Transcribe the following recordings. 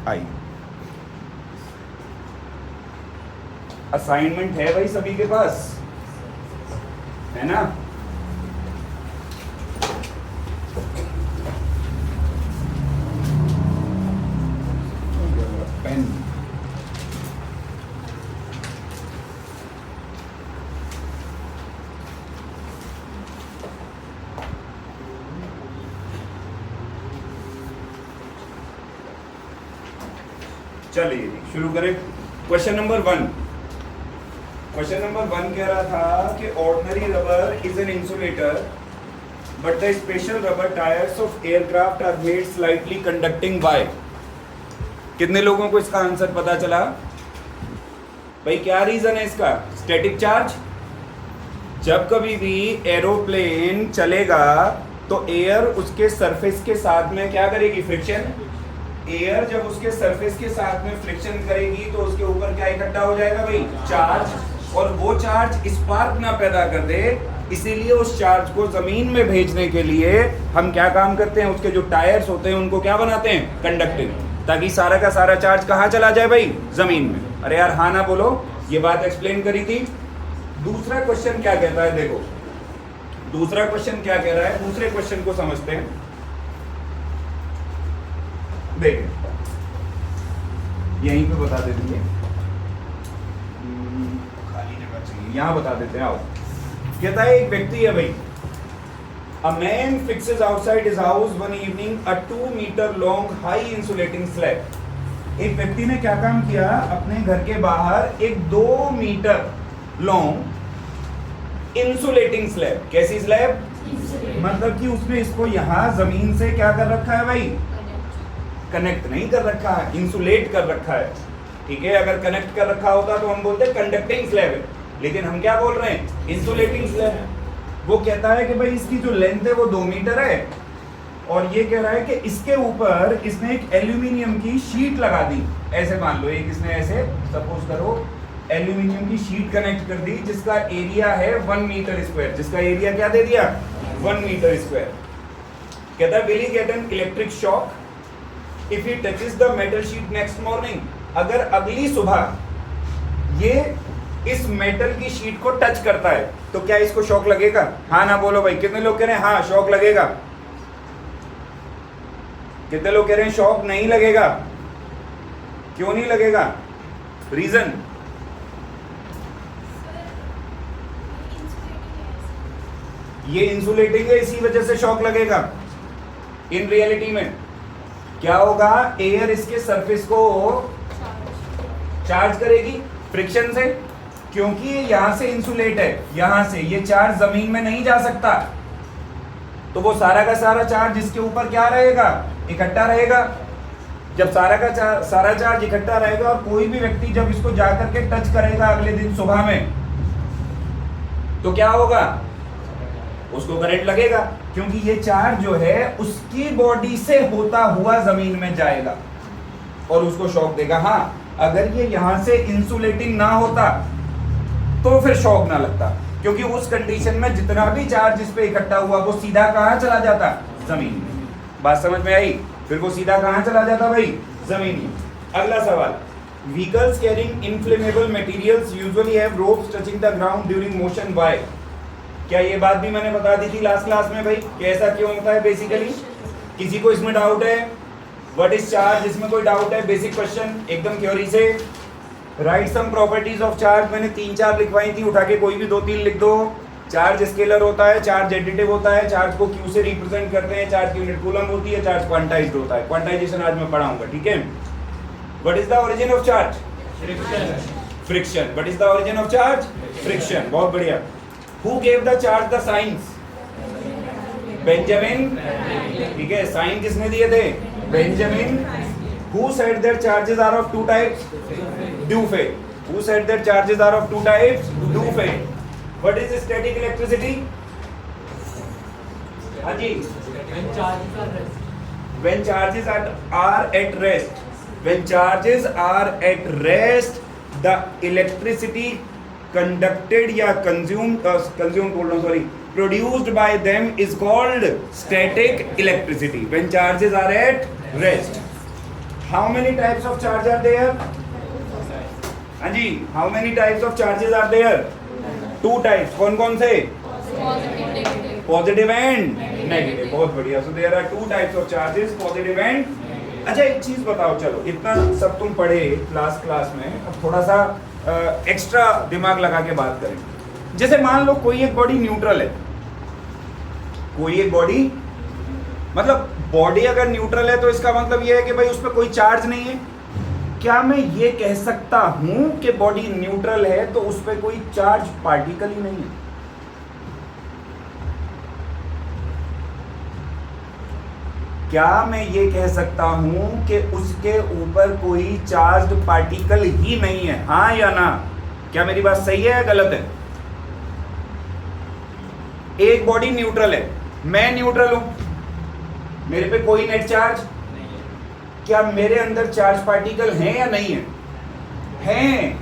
आई। Assignment है भाई सभी के पास, है ना? पेन चलिए शुरू करें। Question number 1। क्वेश्चन नंबर 1 कह रहा था कि ordinary rubber is an insulator but the special rubber tyres of aircraft are made slightly conducting by. कितने लोगों को इसका आंसर पता चला? भाई क्या रीजन है इसका? Static charge. जब कभी भी एरोप्लेन चलेगा तो एयर उसके सरफेस के साथ में क्या करेगी? फ्रिक्शन। एयर जब उसके सरफेस के साथ में फ्रिक्शन करेगी तो उसके ऊपर क्या इकट्ठा हो जाएगा भाई? चार्ज। और वो चार्ज स्पार्क ना पैदा कर दे, इसीलिए उस चार्ज को जमीन में भेजने के लिए हम क्या काम करते हैं? उसके जो टायर्स होते हैं उनको क्या बनाते हैं? कंडक्टिंग, ताकि सारा का सारा चार्ज कहाँ चला जाए भाई? जमीन में। अरे यार हाँ ना बोलो, ये बात एक्सप्लेन करी थी। दूसरा क्वेश्चन क्या कहता है? देखो दूसरा क्वेश्चन क्या कह रहा है, दूसरे क्वेश्चन को समझते हैं। देखिए यहीं पे बता देते हैं, खाली जगह चाहिए, यहां बता देते हैं। आओ, कहता है एक व्यक्ति है भाई, a man fixes outside his house one evening a 2 metre long high insulating slab. एक व्यक्ति ने क्या काम किया? अपने घर के बाहर एक 2 मीटर लॉन्ग इंसुलेटिंग स्लैब। कैसी स्लैब? मतलब कि उसने इसको यहां जमीन से क्या कर रखा है भाई? कनेक्ट नहीं कर रखा है, इंसुलेट कर रखा है। ठीक है, अगर कनेक्ट कर रखा होता तो हम बोलते कंडक्टिंग स्लैब है, लेकिन हम क्या बोल रहे हैं? इंसुलेटिंग स्लैब है। वो कहता है कि भाई इसकी जो लेंथ है वो 2 मीटर है, और ये कह रहा है कि इसके ऊपर इसने एक एल्यूमिनियम की शीट लगा दी। ऐसे मान लो, एक इसने ऐसे सपोज करो एल्यूमिनियम की शीट कनेक्ट कर दी, जिसका एरिया है 1 मीटर स्क्वायर। जिसका एरिया क्या दे दिया? 1 मीटर स्क्वायर। कहता है will he get an electric shock if he touches the metal sheet next morning. अगर अगली सुबह ये इस मेटल की शीट को टच करता है तो क्या इसको शॉक लगेगा? हाँ ना बोलो भाई। कितने लोग कह रहे हैं हाँ शॉक लगेगा? कितने लोग कह रहे हैं शॉक नहीं लगेगा? क्यों नहीं लगेगा? रीजन? ये इंसुलेटिंग है, इसी वजह से शॉक लगेगा। इन रियलिटी में क्या होगा? एयर इसके सरफेस को चार्ज करेगी फ्रिक्शन से, क्योंकि ये यहां से इंसुलेट है, यहां से ये चार्ज जमीन में नहीं जा सकता, तो वो सारा का सारा चार्ज इसके ऊपर क्या रहेगा? इकट्ठा रहेगा। जब सारा चार्ज इकट्ठा रहेगा और कोई भी व्यक्ति जब इसको जाकर के टच करेगा अगले दिन सुबह में, तो क्या होगा? उसको करंट लगेगा, क्योंकि ये चार्ज जो है उसकी बॉडी से होता हुआ जमीन में जाएगा और उसको शॉक देगा। हाँ, अगर ये यहां से इंसुलेटिंग ना होता तो फिर शॉक ना लगता, क्योंकि उस कंडीशन में जितना भी चार्ज इस पे इकट्ठा हुआ वो सीधा कहां चला जाता? जमीन में। बात समझ में आई? फिर वो सीधा कहां चला जाता भाई? जमीन में। अगला सवाल, vehicles carrying inflammable materials usually have ropes touching the ground during motion. Why? क्या ये बात भी मैंने बता दी थी लास्ट क्लास में भाई कि ऐसा क्यों होता है? बेसिकली किसी को इसमें डाउट है? What is charge? इसमें कोई डाउट है? बेसिक क्वेश्चन एकदम थ्योरी से। Right some properties of charge. मैंने 3-4 लिखवाई थी, उठा के कोई भी 2-3 लिख दो। चार्ज स्केलर होता है, चार्ज एडिटिव होता है, चार्ज को क्यू से रिप्रेजेंट करते हैं, चार्ज की यूनिट कूलम होती है, चार्ज क्वांटाइज्ड होता है। क्वांटाइजेशन आज मैं पढ़ाऊंगा, ठीक है? What is the origin of charge? Friction. What is the origin of charge? Friction. बहुत बढ़िया। Who gave the charge the signs? Benjamin. ठीक है, साइन किसने दिए थे? Benjamin. Who said that charges are of 2 types? Dufay. Who said that charges are of 2 types? Dufay. What is static electricity? हाँ जी। When charges are at rest. When charges are at rest, the electricity conducted या consumed बोल रहा हूँ, sorry, produced by them is called static electricity when charges are at rest. How many types of charge are there? हाँ जी, how many types of charges are there? Two types. कौन कौन से? Positive and negative. बहुत बढ़िया। So there are two types of charges, positive and. अच्छा एक चीज बताओ, चलो इतना सब तुम पढ़े क्लास में, अब थोड़ा सा एक्स्ट्रा दिमाग लगा के बात करें। जैसे मान लो कोई एक बॉडी न्यूट्रल है, कोई एक बॉडी, मतलब बॉडी अगर न्यूट्रल है तो इसका मतलब यह है कि भाई उस पर कोई चार्ज नहीं है। क्या मैं ये कह सकता हूं कि बॉडी न्यूट्रल है तो उस पर कोई चार्ज पार्टिकल ही नहीं है? क्या मैं ये कह सकता हूं कि उसके ऊपर कोई चार्ज पार्टिकल ही नहीं है? हाँ या ना? क्या मेरी बात सही है या गलत है? एक बॉडी न्यूट्रल है, मैं न्यूट्रल हूं, मेरे पे कोई नेट चार्ज नहीं है। क्या मेरे अंदर चार्ज पार्टिकल हैं या नहीं है? हैं,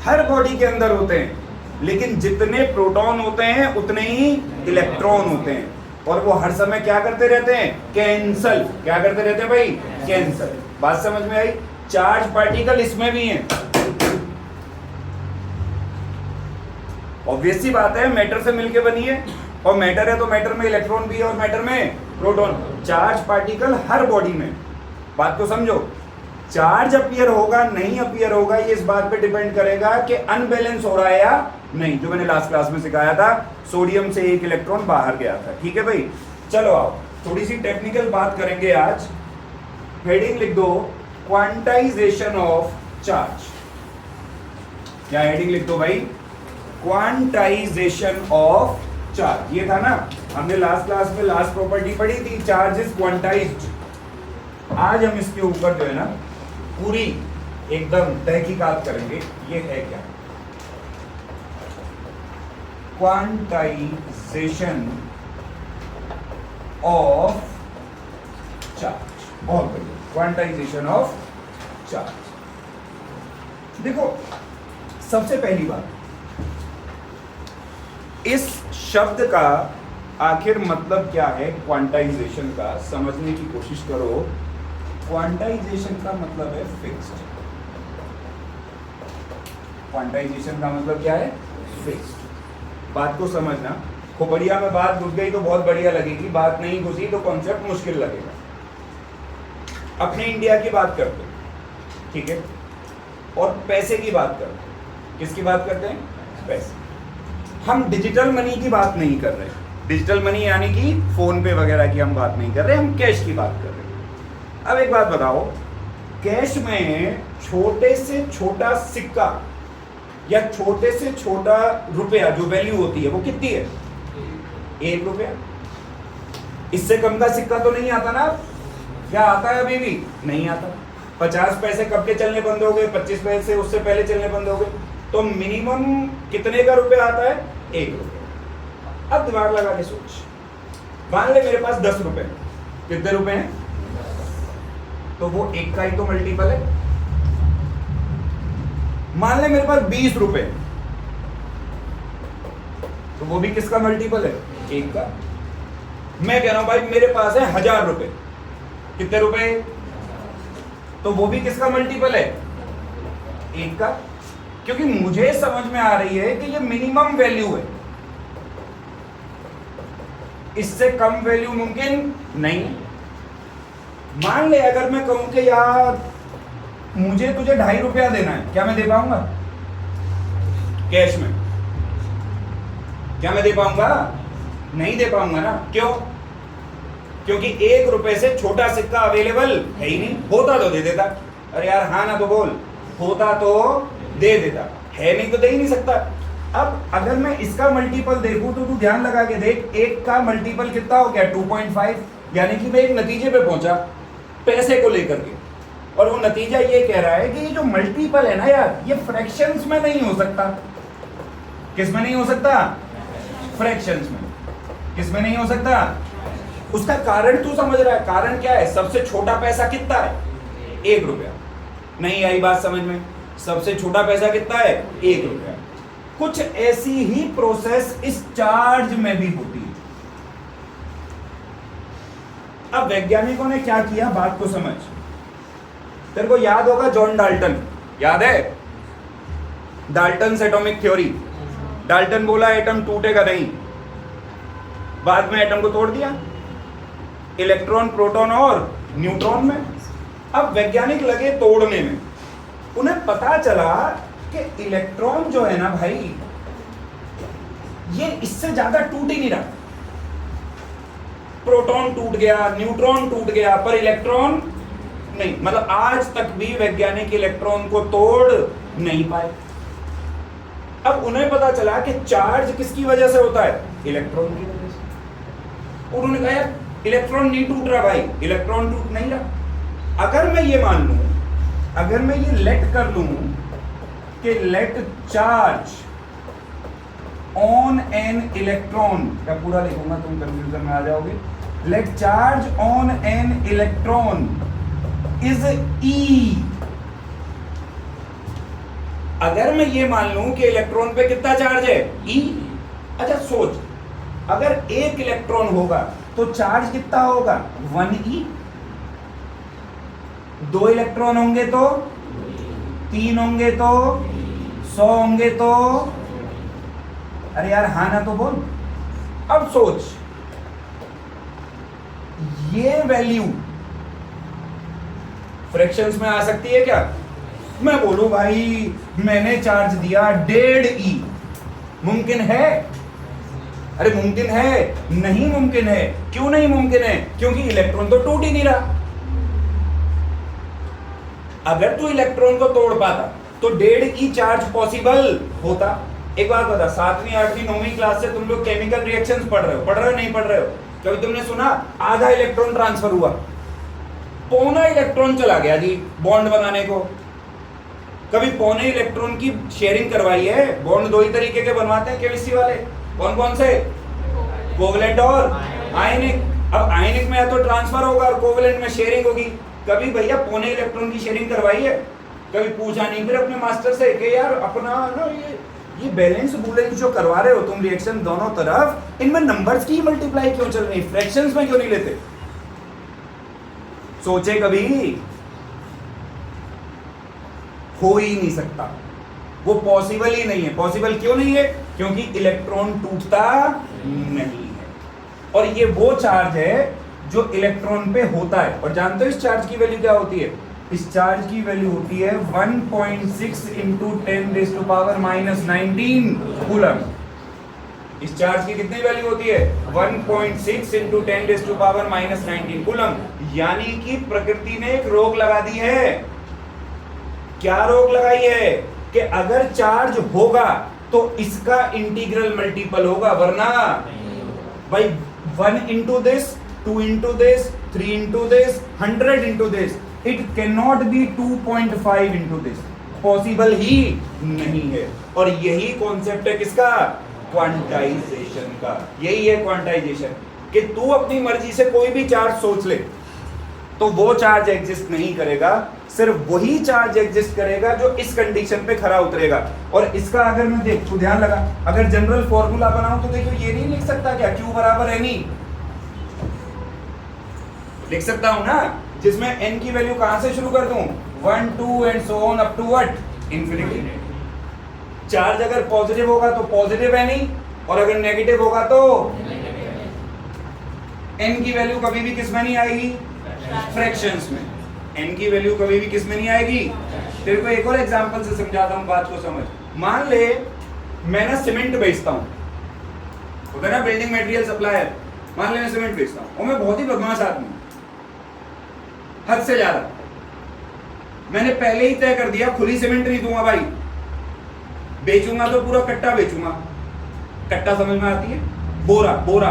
हर बॉडी के अंदर होते हैं, लेकिन जितने प्रोटॉन होते हैं उतने ही इलेक्ट्रॉन होते हैं, और वो हर समय क्या करते रहते हैं? कैंसल। क्या करते रहते हैं भाई? कैंसल। बात समझ में आई? चार्ज पार्टिकल इसमें भी हैं। ऑब्वियस सी बात है, मैटर से मिलके बनी है, और मैटर है तो मैटर में इलेक्ट्रॉन भी है और मैटर में प्रोटॉन। चार्ज पार्टिकल हर बॉडी में। बात को समझो। चार्ज अपीयर होगा नहीं अपीयर होगा ये इस बात पे डिपेंड करेगा कि अनबैलेंस हो रहा है या नहीं, जो मैंने लास्ट क्लास में सिखाया था, सोडियम से एक इलेक्ट्रॉन बाहर गया था। ठीक है भाई, चलो आओ थोड़ी सी टेक्निकल बात करेंगे आज। हेडिंग लिख दो, क्वांटाइजेशन ऑफ चार्ज। क्या हेडिंग लिख दो भाई? Quantization of charge. ये था ना, हमने लास्ट क्लास में लास्ट प्रॉपर्टी पढ़ी थी, चार्ज इज क्वांटाइज्ड। आज हम इसके ऊपर जो है ना पूरी एकदम तहकीकात करेंगे, ये है क्या क्वांटाइजेशन ऑफ चार्ज। बहुत बढ़िया, क्वांटाइजेशन ऑफ चार्ज। देखो सबसे पहली बात, इस शब्द का आखिर मतलब क्या है क्वांटाइजेशन का, समझने की कोशिश करो। क्वांटाइजेशन का मतलब है फिक्स्ड। क्वांटाइजेशन का मतलब क्या है? फिक्स्ड। बात को समझना, खोपड़िया में बात घुस गई तो बहुत बढ़िया लगेगी, बात नहीं घुसी तो कॉन्सेप्ट मुश्किल लगेगा। अपने इंडिया की बात करते हैं, ठीक है, और पैसे की बात करते हैं। किसकी बात करते हैं? पैसे। हम डिजिटल मनी की बात नहीं कर रहे, डिजिटल मनी यानी कि फोन पे वगैरह की हम बात नहीं कर रहे, हम कैश की बात कर रहे हैं। अब एक बात बताओ, कैश में छोटे से छोटा सिक्का या छोटे से छोटा रुपया जो वैल्यू होती है वो कितनी है? 1 रुपया। इससे कम का सिक्का तो नहीं आता ना? क्या आता है? अभी भी नहीं आता। 50 पैसे कब के चलने बंद हो गए? 25 पैसे उससे पहले चलने बंद हो गए। तो मिनिमम कितने का रुपया आता है? 1 रुपया। अब दिमाग लगा के सोच, मान ले मेरे पास 10 रुपए। कितने रुपए हैं? तो वो 1 का ही तो मल्टीपल है। मान ले मेरे पास 20 रुपए, तो वो भी किसका मल्टीपल है? 1 का। मैं कह रहा हूं भाई मेरे पास है 1000 रुपए। कितने रुपए? तो वो भी किसका मल्टीपल है? 1 का। क्योंकि मुझे समझ में आ रही है कि ये मिनिमम वैल्यू है, इससे कम वैल्यू मुमकिन नहीं। मान ले अगर मैं कहूं कि यार मुझे तुझे 2.5 रुपया देना है, क्या मैं दे पाऊंगा? कैश में क्या मैं दे पाऊंगा? नहीं दे पाऊंगा ना। क्यों? क्योंकि 1 रुपए से छोटा सिक्का अवेलेबल है ही नहीं। होता तो दे देता। अरे यार हाँ ना तो बोल, होता तो दे देता, है नहीं तो दे ही नहीं सकता। अब अगर मैं इसका मल्टीपल देखूं तो तू ध्यान लगा के देख, 1 का मल्टीपल कितना हो गया? 2.5। यानी कि मैं एक नतीजे पे पहुंचा पैसे को लेकर के, और वो नतीजा ये कह रहा है कि ये जो मल्टीपल है ना यार, ये फ्रैक्शंस में नहीं हो सकता। किस में नहीं हो सकता? फ्रैक्शंस में। किस में नहीं हो सकता? उसका कारण तू समझ रहा है? कारण क्या है? सबसे छोटा पैसा कितना है? 1 रुपया। नहीं आई बात समझ में? सबसे छोटा पैसा कितना है? 1 रुपया। कुछ ऐसी ही प्रोसेस इस चार्ज में भी होती है। अब वैज्ञानिकों ने क्या किया, बात को समझ। तेरे को याद होगा जॉन डाल्टन, याद है डाल्टन एटॉमिक थ्योरी। डाल्टन बोला एटम टूटेगा नहीं, बाद में एटम को तोड़ दिया इलेक्ट्रॉन, प्रोटॉन और न्यूट्रॉन में। अब वैज्ञानिक लगे तोड़ने में, उन्हें पता चला कि इलेक्ट्रॉन जो है ना भाई, ये इससे ज्यादा टूट ही नहीं रहा। प्रोटॉन टूट गया, न्यूट्रॉन टूट गया, पर इलेक्ट्रॉन नहीं। मतलब आज तक भी वैज्ञानिक इलेक्ट्रॉन को तोड़ नहीं पाए। अब उन्हें पता चला कि चार्ज किसकी वजह से होता है, इलेक्ट्रॉन की वजह से। उन्होंने कहा यार इलेक्ट्रॉन नहीं टूट रहा भाई, इलेक्ट्रॉन टूट नहीं रहा। अगर मैं ये मान लूं, अगर मैं ये लेट कर लूं कि let charge on an electron, क्या पूरा लिखूंगा तुम कंफ्यूजन में आ जाओगे। Let charge on an electron is E. अगर मैं ये मान लूं कि इलेक्ट्रॉन पे कितना चार्ज है, ई। अच्छा सोच, अगर एक इलेक्ट्रॉन होगा तो चार्ज कितना होगा, 1e। दो इलेक्ट्रॉन होंगे तो, तीन होंगे तो, 100 होंगे तो, अरे यार हाँ ना तो बोल। अब सोच, ये वैल्यू फ्रैक्शंस में आ सकती है क्या? मैं बोलूं भाई मैंने चार्ज दिया 1.5e, मुमकिन है? अरे मुमकिन है? नहीं मुमकिन है। क्यों नहीं मुमकिन है? क्योंकि इलेक्ट्रॉन तो टूट ही नहीं रहा। अगर तू इलेक्ट्रॉन को तोड़ पाता तो 1.5e चार्ज पॉसिबल होता। एक बात बता, 7वीं 8वीं 9वीं क्लास से तुम लोग केमिकल रिएक्शंस पढ़ रहे हो नहीं पढ़ रहे हो? कभी तुमने सुना आधा इलेक्ट्रॉन ट्रांसफर हुआ, पौना इलेक्ट्रॉन चला गया जी बॉन्ड बनाने को? कभी पौने इलेक्ट्रॉन की शेयरिंग करवाई है? बॉन्ड दो ही तरीके के बनवाते हैं केमिस्ट्री वाले, कौन कौन से? कोवलेंट और आयनिक। अब आयनिक में या तो ट्रांसफर होगा और कोवलेंट में शेयरिंग होगी। कभी भैया पौने इलेक्ट्रॉन की शेयरिंग करवाई है? कभी पूछा नहीं फिर अपने मास्टर से कि यार अपना ना ये बैलेंस बुलेंस जो करवा रहे हो तुम रिएक्शन दोनों तरफ, इनमें नंबर्स की मल्टीप्लाई क्यों चल रही, फ्रैक्शंस में क्यों नहीं लेते? सोचे कभी? हो ही नहीं सकता, वो पॉसिबल ही नहीं है। पॉसिबल क्यों नहीं है? क्योंकि इलेक्ट्रॉन टूटता नहीं है। और ये वो चार्ज है जो इलेक्ट्रॉन पे होता है। और जानते हो इस चार्ज की वैल्यू क्या होती है? इस चार्ज की वैल्यू होती है 1.6 इंटू 10⁻⁻19 कूलम। इस चार्ज की कितनी वैल्यू होती है? 1.6 इंटू 10⁻⁻19 कूलम। यानी कि प्रकृति ने एक रोक लगा दी है। क्या रोक लगाई है? कि अगर चार्ज होगा तो इसका इंटीग्रल मल्टीपल होगा, वरना भाई 1 into this, 2 into this, 3 into this, 100 into this, it can not be 2.5 into this. Possible ही नहीं है। और यही कॉन्सेप्ट है किसका? क्वांटाइजेशन का। यही है क्वांटाइजेशन, कि तू अपनी मर्जी से कोई भी चार्ज सोच ले तो वो चार्ज एग्जिस्ट नहीं करेगा। सिर्फ वही चार्ज एग्जिस्ट करेगा जो इस कंडीशन पे खरा उतरेगा। और इसका अगर मैं देख, तू ध्यान लगा, अगर जनरल फॉर्मूला बनाऊं तो देखो ये नहीं लिख सकता क्या, Q बराबर एन ई? लिख सकता हूं ना, जिसमें n की वैल्यू कहां से शुरू कर दूं? 1 2 and so on up to what, infinity. Charge अगर पॉजिटिव होगा तो पॉजिटिव एन ई, और अगर नेगेटिव होगा तो n की वैल्यू कभी भी किस में नहीं आएगी? फ्रैक्शंस में। n की वैल्यू कभी भी किस में नहीं आएगी? तेरे को एक और एग्जांपल से समझाता हूं, बात को समझ। मान ले मैं ना सीमेंट बेचता हूं, होता है ना बिल्डिंग मटेरियल सप्लायर। मान ले मैं सीमेंट बेचता हूं और मैं बहुत ही बदमाश आदमी, हद से ज्यादा। मैंने पहले ही तय कर दिया खुली सीमेंट नहीं दूंगा भाई, बेचूंगा तो पूरा कट्टा बेचूंगा। कट्टा समझ में आती है? बोरा, बोरा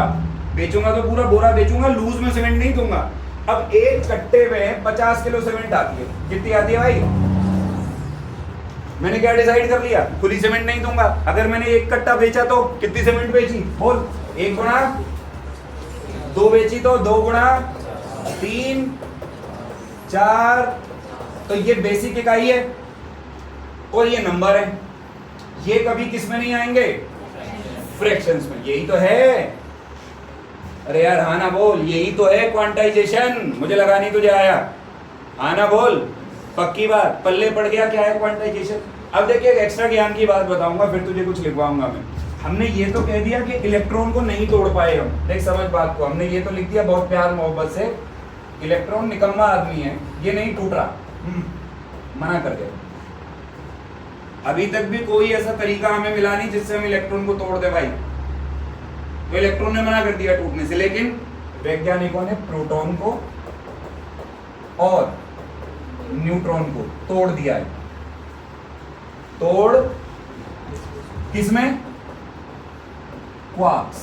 बेचूंगा तो पूरा बोरा बेचूंगा, लूज में सीमेंट नहीं दूंगा। अब एक कट्टे में 50 किलो सीमेंट आती है, कितनी आती है भाई? मैंने क्या डिसाइड कर लिया? खुली सीमेंट नहीं दूंगा। अगर मैंने एक कट्टा बेचा तो कितनी सीमेंट बेची? बोल, 1 गुणा 2 बेची तो 2 गुणा 3 4। तो ये बेसिक इकाई है और ये नंबर है। ये कभी किस में नहीं आएंगे? फ्रैक्शंस में। यही तो है। अरे यार हाँ ना बोल, यही तो है क्वांटाइजेशन। मुझे लगा नहीं तुझे आया। हाँ ना बोल। पक्की बात, पल्ले पड़ गया क्या है क्वांटाइजेशन। अब देखिए एक एक्स्ट्रा ज्ञान की बात बताऊंगा, फिर तुझे कुछ लिखवाऊंगा मैं। हमने ये तो कह दिया कि इलेक्ट्रॉन को नहीं तोड़ पाए हम, देख समझ बात को, हमने ये तो लिख दिया बहुत प्यार मोहब्बत से, इलेक्ट्रॉन निकम्मा आदमी है, ये नहीं टूट रहा, मना कर दिया। अभी तक भी कोई ऐसा तरीका हमें मिला नहीं जिससे हम इलेक्ट्रॉन को तोड़ दे भाई, तो इलेक्ट्रॉन ने मना कर दिया टूटने से, लेकिन वैज्ञानिकों ने प्रोटॉन को और न्यूट्रॉन को तोड़ दिया है। तोड़ किसमें? क्वार्क्स।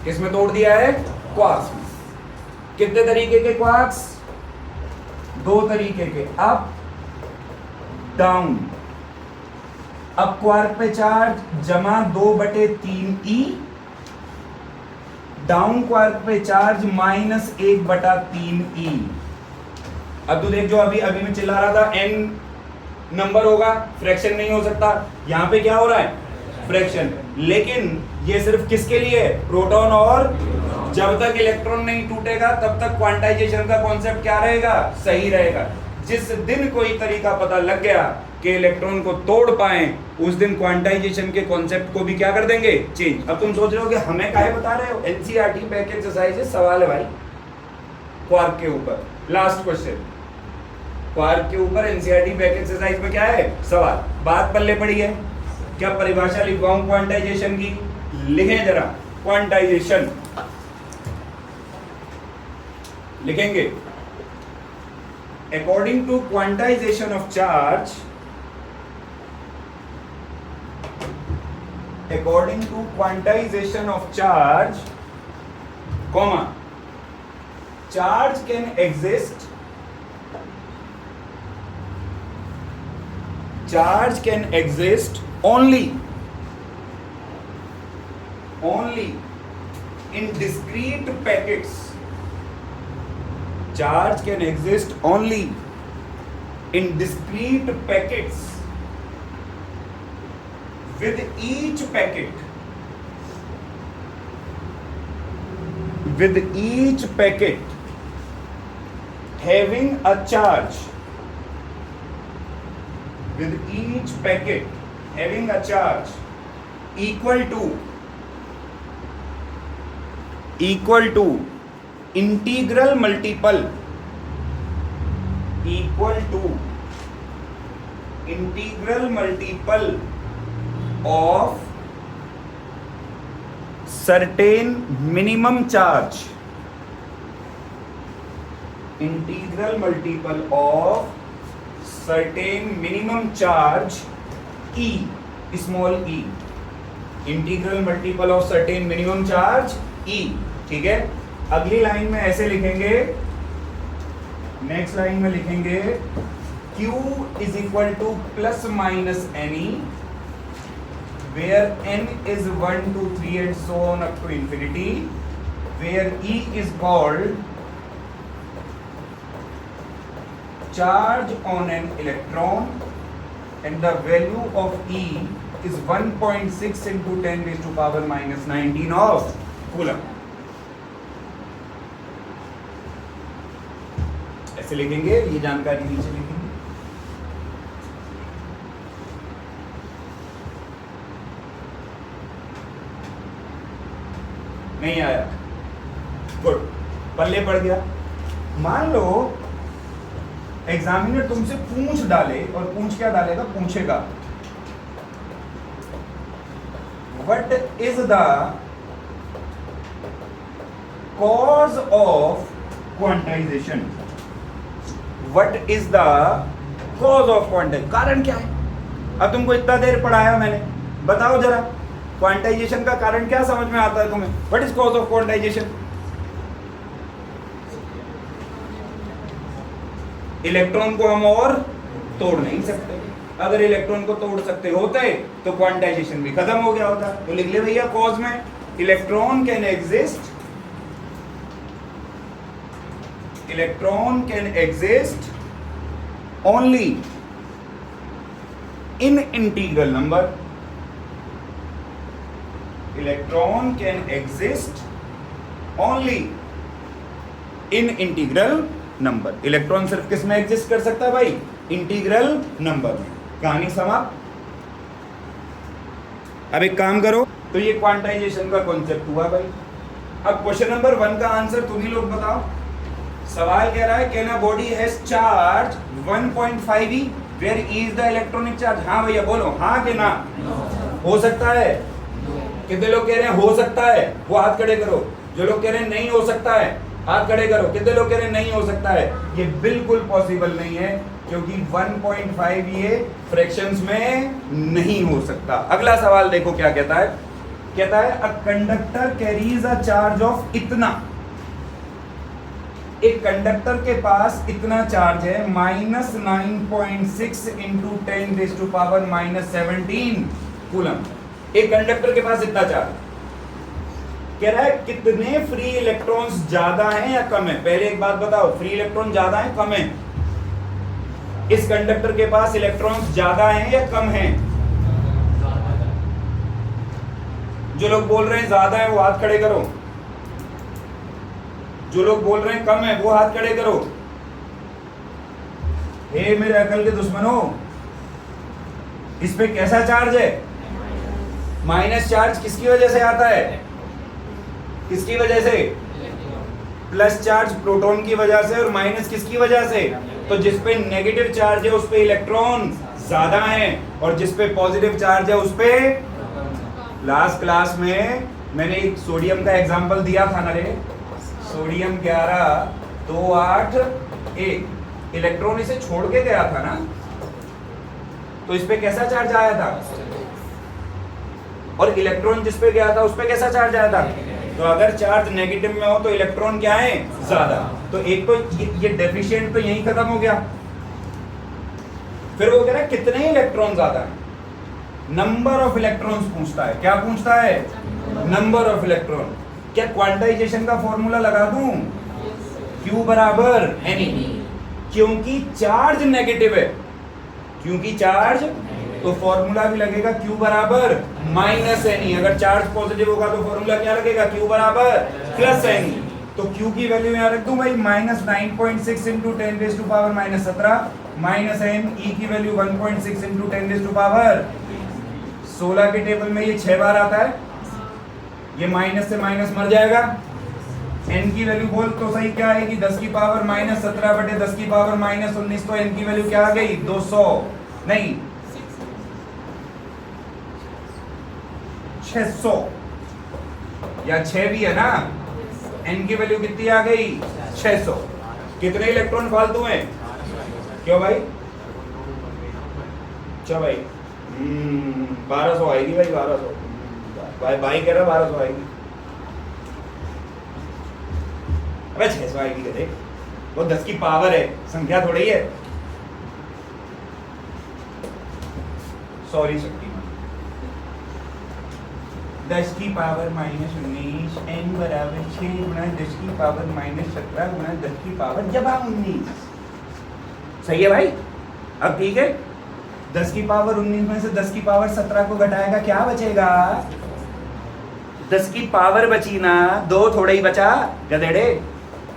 किसमें तोड़ दिया है? क्वार्क्स में। कितने तरीके के क्वार्क्स? दो तरीके के, अप डाउन। अप क्वार्क पे चार्ज जमा 2/3 ई, डाउन क्वार्क पे चार्ज -1/3 ई। अब तू देख, जो अभी में चिल्ला रहा था n नंबर होगा, फ्रैक्शन नहीं हो सकता, यहां पे क्या हो रहा है? फ्रैक्शन। लेकिन ये सिर्फ किसके लिए है? प्रोटॉन और, जब तक इलेक्ट्रॉन नहीं टूटेगा तब तक क्वांटाइजेशन का कॉन्सेप्ट क्या रहेगा? सही रहेगा। जिस दिन कोई तरीका पता लग गया कि इलेक्ट्रॉन को तोड़ पाए, उस दिन क्वांटाइजेशन के कॉन्सेप्ट को भी क्या कर देंगे? चेंज। अब तुम सोच रहे हो कि हमें काहे बता रहे हो? एनसीईआरटी बैक एक्सरसाइजेस सवाल है भाई क्वार्क के ऊपर, लास्ट क्वेश्चन क्वार्क के ऊपर एनसीईआरटी बैक एक्सरसाइज में क्या है सवाल। बात पल्ले पड़ी है, क्या परिभाषा लिखवाऊं क्वांटाइजेशन की? लिखें जरा, क्वांटाइजेशन लिखेंगे, according to quantisation of charge, according to quantization of charge, comma, charge can exist only in discrete packets. Charge can exist only in discrete packets with each packet having a charge, equal to integral multiple of certain minimum charge, integral multiple of certain minimum charge E, small e, integral multiple of certain minimum charge E। ठीक है, अगली line में ऐसे लिखेंगे, next line में लिखेंगे Q is equal to plus minus NE, where n is 1 2 3 and so on up to infinity, where E is called charge on an electron and the value of E is 1.6 into 10 raised to power minus 19 of coulomb। ऐसे लिखेंगे, ये जानकारी नीचे लिखेंगे। नहीं आया, good, पल्ले पड़ गया। मान लो एग्जामिनर तुमसे पूछ डाले, और पूछ क्या डालेगा? पूछेगा what is the cause of quantization, what is the cause of quantization, कारण क्या है? अब तुमको इतना देर पढ़ाया मैंने, बताओ जरा क्वांटाइजेशन का कारण क्या समझ में आता है तुम्हें? What is cause of quantization? Electron को हम और तोड़ नहीं सकते, अगर इलेक्ट्रॉन को तोड़ सकते होते तो क्वांटाइजेशन भी खत्म हो गया होता। तो लिख ले भैया कॉज में, electron can exist only in integral number, electron can exist only in integral number. Electron सिर्फ किस में एग्जिस्ट कर सकता है भाई? इंटीग्रल नंबर में। कहानी समाप्त। अब एक काम करो, तो ये क्वांटाइजेशन का कॉन्सेप्ट हुआ भाई। अब क्वेश्चन नंबर 1 का आंसर तुम ही लोग बताओ। सवाल कह रहा है can a body has charge 1.5 e where e is the electronic charge. हाँ भैया बोलो, हाँ कि ना? हो सकता है। कितने लोग कह रहे हैं हो सकता है? वो हाथ खड़े करो। जो लोग कह रहे हैं नहीं हो सकता है, हाथ खड़े करो। कितने लोग कह रहे हैं नहीं हो सकता है? ये बिल्कुल पॉसिबल नहीं है, क्योंकि 1.5 ये फ्रैक्शंस में नहीं हो सकता। अगला सवाल देखो क्या कहता है। कहता है a conductor carries a charge of इतना। एक कंडक्टर के पास इतना चार्ज है -9.6 इंटू 10⁻⁻17 कूलम। एक कंडक्टर के पास इतना चार्ज। कह रहा है कितने फ्री इलेक्ट्रॉन्स ज्यादा हैं या कम है? पहले एक बात बताओ, फ्री इलेक्ट्रॉन ज्यादा है कम है? इस कंडक्टर के पास इलेक्ट्रॉन्स ज्यादा हैं या कम हैं? जो लोग बोल रहे हैं ज्यादा है वो हाथ खड़े करो। जो लोग बोल रहे हैं कम है वो हाथ खड़े करो। हे मेरे अकल के दुश्मनों, इस पे कैसा चार्ज है? माइनस चार्ज किसकी वजह से आता है? किसकी वजह से? प्लस चार्ज प्रोटॉन की वजह से, और माइनस किसकी वजह से? तो जिस पे नेगेटिव चार्ज है उस पे इलेक्ट्रॉन ज्यादा हैं, और जिस पे पॉजिटिव चार्ज है उस पे। लास्ट क्लास में मैंने एक सोडियम का एग्जांपल दिया था ना रे। सोडियम 1128 इलेक्ट्रॉन इसे छोड़ के गया था ना, तो इस पे कैसा चार्ज आया था? और इलेक्ट्रॉन जिस पे गया था उस पे कैसा चार्ज आया था? तो अगर चार्ज नेगेटिव में हो तो इलेक्ट्रॉन क्या है? ज्यादा। तो एक तो ये डेफिशिएंट तो यहीं खत्म हो गया। फिर वो कह रहा है कितने इलेक्ट्रॉन ज्यादा है? नंबर ऑफ इलेक्ट्रॉन्स पूछता है। क्या पूछता है? Number of electron. क्या क्वांटाइजेशन का फॉर्मूला लगा दूं? Q बराबर Ne, क्योंकि चार्ज नेगेटिव है। क्योंकि चार्ज, तो फॉर्मूला भी लगेगा Q बराबर -Ne। अगर चार्ज पॉजिटिव होगा तो फॉर्मूला क्या लगेगा? Q बराबर +Ne। तो Q की वैल्यू यहाँ रख दूं भाई, -9.6 इंटू 10⁻⁻17 माइनस n। E की वैल्यू 1.6 इंटू 10⁻16 के टेबल में ये 6 बार आता है। ये माइनस से माइनस मर जाएगा। n की वैल्यू बोल तो सही क्या आएगी? 10⁻17 बटे 10⁻19। तो n की वैल्यू क्या आ गई? 200 नहीं 600 या 6 भी है ना। n की वैल्यू कितनी आ गई? 600। कितने इलेक्ट्रॉन फालतू हैं? क्यों भाई? अच्छा भाई 1200 आएगी भाई, 1200 भाई कह रहा 1200 आएगी। अबे 600 आएगी कहते, वो 10 की पावर है, संख्या थोड़ी है। सॉरी शक्तिमान। 10 की पावर -19 n बराबर 6 गुणा 10 की पावर -17 गुणा 10 की पावर जवाब 19। सही है भाई? अब ठीक है, 10 की पावर 19 में से 10 की पावर 17 को घटाएगा, क्या बचेगा? 10 की पावर बची ना, 2 थोड़ा ही बचा गधेड़े।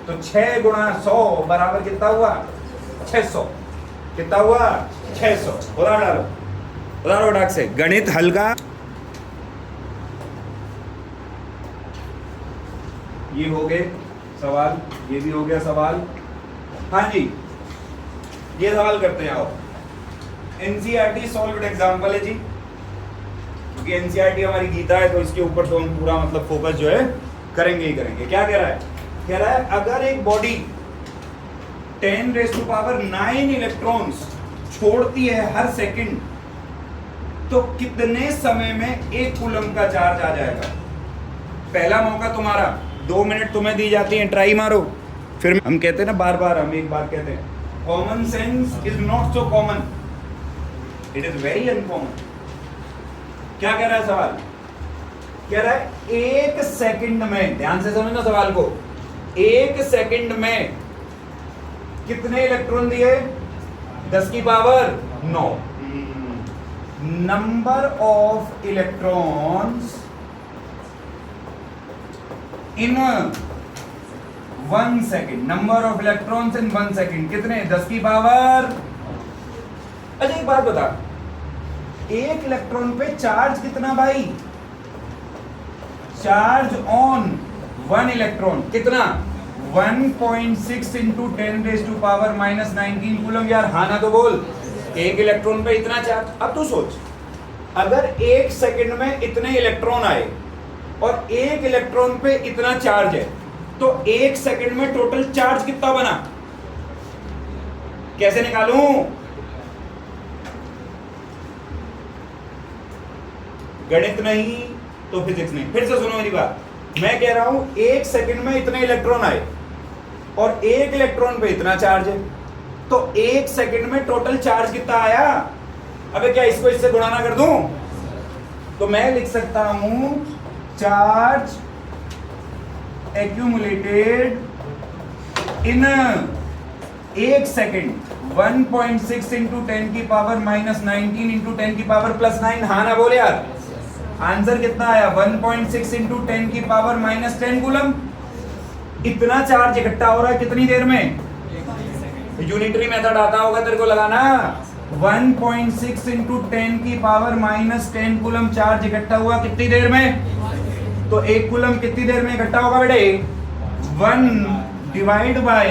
तो 6 गुणा 100 बराबर कितना हुआ? 600। कितना हुआ? 600। उधार डालो, उधार डाक से गणित हल्का। ये हो गए सवाल, ये भी हो गया सवाल। हाँ जी, ये सवाल करते हैं। आओ, एनसीईआरटी सॉल्व्ड एग्जाम्पल है जी, क्योंकि एनसीईआरटी हमारी गीता है तो इसके ऊपर तो हम पूरा मतलब फोकस जो है करेंगे ही करेंगे। क्या कह रहा है? कह रहा है अगर एक बॉडी 10⁻9 इलेक्ट्रॉन्स छोड़ती है हर सेकंड, तो कितने समय में 1 कूलम का चार्ज आ जाएगा? पहला मौका तुम्हारा, 2 मिनट तुम्हें दी जाती है, ट्राई मारो। फिर हम कहते हैं ना, बार बार हम एक बात कहते हैं, common sense is not so common, it is very uncommon. क्या कह रहा है सवाल? कह रहा है 1 सेकंड में, ध्यान से समझना सवाल को, 1 सेकंड में कितने इलेक्ट्रॉन दिए? 10 की power 9। Number of electrons in 1 second, number of electrons in 1 second कितने, 10 की पावर। अच्छा एक बात बता, एक इलेक्ट्रॉन पे चार्ज कितना भाई, चार्ज ऑन 1 इलेक्ट्रॉन कितना, 1.6 इंटू 10⁻⁻19 कूलम। यार हाँ ना तो बोल, एक इलेक्ट्रॉन पे इतना चार्ज। अब तू सोच, अगर एक सेकंड में इतने इलेक्ट्रॉन आए और एक इलेक्ट्रॉन पे इतना चार्ज है, तो एक सेकंड में टोटल चार्ज कितना बना, कैसे निकालूं? गणित नहीं तो फिजिक्स नहीं। फिर से सुनो मेरी बात, मैं कह रहा हूं एक सेकंड में इतने इलेक्ट्रॉन आए और एक इलेक्ट्रॉन पे इतना चार्ज है, तो एक सेकंड में टोटल चार्ज कितना आया। अबे क्या इसको इससे गुणा ना कर दूं? तो मैं लिख सकता हूं चार्ज एक्यूमुलेटेड इन एक सेकंड 1.6 इंटू 10⁻⁻19 इंटू 10⁻+9। हाँ ना बोले यार, आंसर कितना आया, 1.6 इंटू 10⁻−10 कूलम। इतना चार्ज इकट्ठा हो रहा है कितनी देर में, यूनिटरी मेथड आता होगा तेरे को लगाना। 1.6 इंटू 10⁻−10 कूलम चार्ज इकट्ठा हुआ कितनी देर में, तो एक कूलम कितनी देर में इकट्ठा होगा बेटे, 1 divide by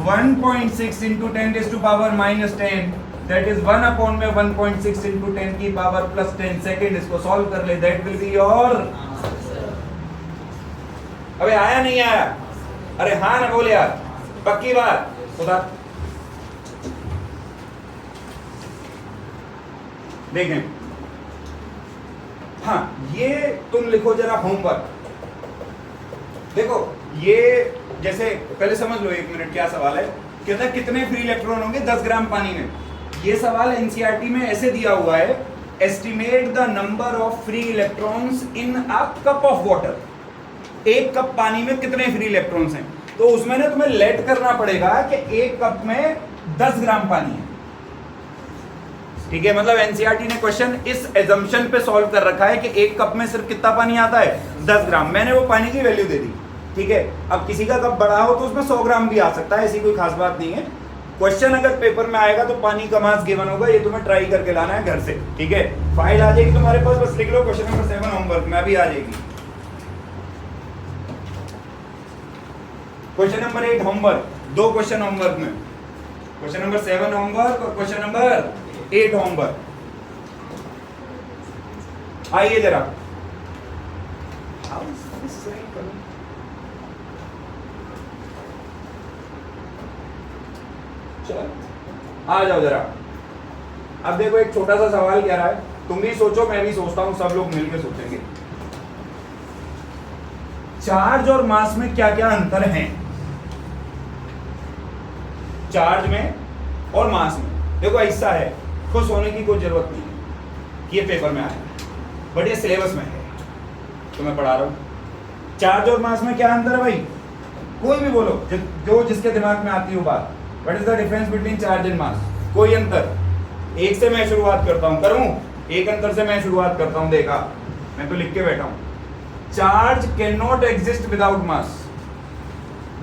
1.6 into 10⁻−10, that is 1 में 1.6 इंटू 10⁻+10 सेकेंड। इसको सॉल्व कर ले, दैट विल बी योर। अबे आया नहीं आया, अरे हाँ ना बोले यार, पक्की बात खुदा। देखें, हाँ ये तुम लिखो जरा होमवर्क। देखो ये जैसे पहले समझ लो, 1 मिनट क्या सवाल है, कहता है कितने फ्री इलेक्ट्रॉन होंगे 10 ग्राम पानी में। ये सवाल एनसीईआरटी में ऐसे दिया हुआ है, estimate the number of free electrons in a cup of water. एक कप पानी में कितने फ्री इलेक्ट्रॉन्स हैं, तो उसमें ना तुम्हें लेट करना पड़ेगा कि एक कप में 10 ग्राम पानी है। ठीक है, मतलब एनसीईआरटी ने क्वेश्चन इस एजम्पशन पे सॉल्व कर रखा है कि एक कप में सिर्फ कितना पानी आता है, 10 ग्राम। मैंने वो पानी की वैल्यू दे दी। ठीक है, अब किसी का कप बड़ा हो तो उसमें 100 ग्राम भी आ सकता है, ऐसी कोई खास बात नहीं है। क्वेश्चन अगर पेपर में आएगा तो पानी का मास गिवन होगा, ये तुम्हें ट्राई करके लाना है घर से। ठीक है, फाइल आ जाएगी तुम्हारे पास, बस लिख लो क्वेश्चन नंबर 7 होमवर्क में अभी आ जाएगी। Question number 8 homework, 2 question homework में, क्वेश्चन नंबर 7 होमवर्क और क्वेश्चन नंबर 8 होमवर्क। आइए जरा, आ जाओ जरा। अब देखो एक छोटा सा सवाल क्या रहा है, तुम भी सोचो मैं भी सोचता हूं, सब लोग मिलकर सोचेंगे। चार्ज और मास में क्या क्या अंतर है, चार्ज में और मास में। देखो ऐसा है, खुश होने की कोई जरूरत नहीं है कि ये पेपर में आया, बट ये सिलेबस में है तो मैं पढ़ा रहा हूं। चार्ज और मास में क्या अंतर है भाई, कोई भी बोलो, जो जिसके दिमाग में आती हो बात। What is the difference between charge and mass? कोई अंतर? एक से मैं शुरुआत करता हूं, करूं एक अंतर से मैं शुरुआत करता हूं। देखा, मैं तो लिख के बैठा हूं। Charge can not exist without mass.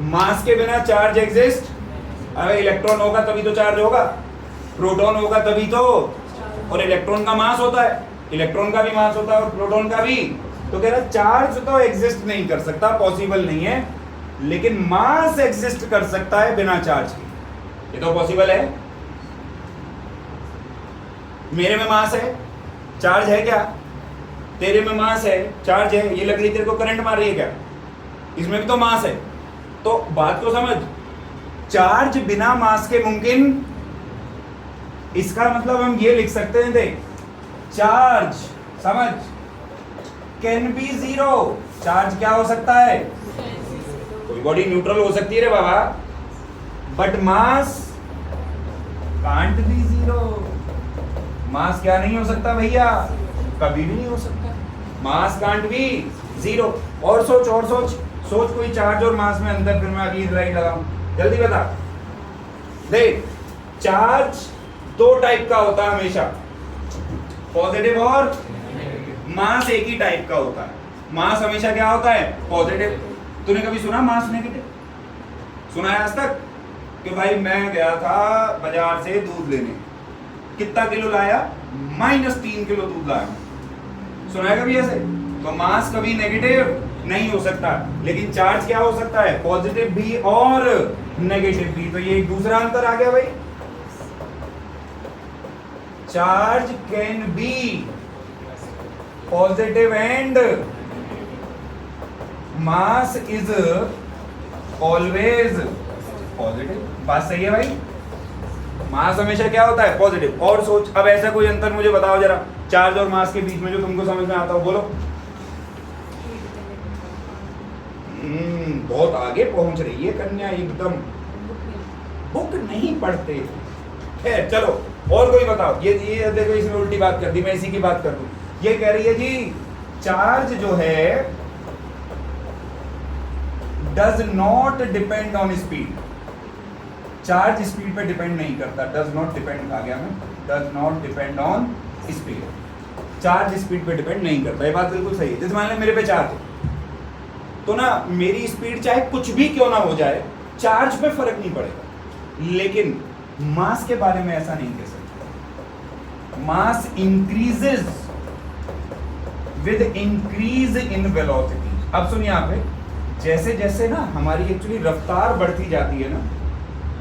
Mass के बिना चार्ज एग्जिस्ट, अगर इलेक्ट्रॉन होगा तभी तो चार्ज होगा, प्रोटॉन होगा तभी तो, और इलेक्ट्रॉन का मास होता है, इलेक्ट्रॉन का भी मास होता है और प्रोटॉन का भी। तो कह रहा चार्ज तो एग्जिस्ट नहीं कर सकता, पॉसिबल नहीं है, लेकिन मास एग्जिस्ट कर सकता है बिना चार्ज के। ये तो पॉसिबल है। मेरे में मास है, चार्ज है क्या? तेरे में मास है, चार्ज है। ये लकड़ी तेरे को करंट मार रही है क्या? इसमें भी तो मास है। तो बात को समझ, चार्ज बिना मास के मुमकिन। इसका मतलब हम ये लिख सकते हैं, देख, चार्ज समझ कैन बी जीरो। चार्ज क्या हो सकता है? कोई बॉडी न्यूट्रल हो सकती है रे बाबा, but mass can't be zero. Mass क्या नहीं हो सकता भैया? कभी भी नहीं हो सकता। मास कांट बी जीरो। और सोच, और सोच, सोच कोई चार्ज और मास में अंतर, फिर मैं अगली स्लाइड लगाऊं, जल्दी बता। देख, चार्ज 2 टाइप का होता है हमेशा, पॉजिटिव और मास एक ही टाइप का होता है। मास हमेशा क्या होता है? पॉजिटिव। तूने कभी सुना मास नेगेटिव? सुना है आज तक कि भाई मैं गया था बाजार से दूध लेने, कितना किलो लाया? -3 किलो दूध लाया। सुना है कभी ऐसे? तो मास कभी नेगेटिव नहीं हो सकता, लेकिन चार्ज क्या हो सकता है? पॉजिटिव भी और नेगेटिव भी। तो ये एक दूसरा अंतर आ गया भाई। Charge can be positive and mass is always positive. बात सही है भाई? मास हमेशा क्या होता है? पॉजिटिव। और सोच, अब ऐसा कोई अंतर मुझे बताओ जरा, चार्ज और मास के बीच में, जो तुमको समझ में आता हो, बोलो। बहुत आगे पहुंच रही है कन्या एकदम, बुक नहीं पढ़ते। है, चलो और कोई बताओ। ये देखो, इसमें उल्टी बात कर दी, मैं इसी की बात कर दूं। ये कह रही है जी चार्ज जो है does not depend on speed. Charge speed पे डिपेंड नहीं करता। डज नॉट डिपेंड आ गया मैं, does not depend on speed. Charge speed पे डिपेंड नहीं करता। ये बात बिल्कुल सही है। जैसे मान लें मेरे पे चार्ज है, तो ना मेरी स्पीड चाहे कुछ भी क्यों ना हो जाए, चार्ज पे फर्क नहीं पड़ेगा। लेकिन मास के बारे में ऐसा नहीं कह सकते। Mass increases with increase in velocity. अब सुनिए आप, जैसे जैसे ना हमारी एक्चुअली रफ्तार बढ़ती जाती है ना,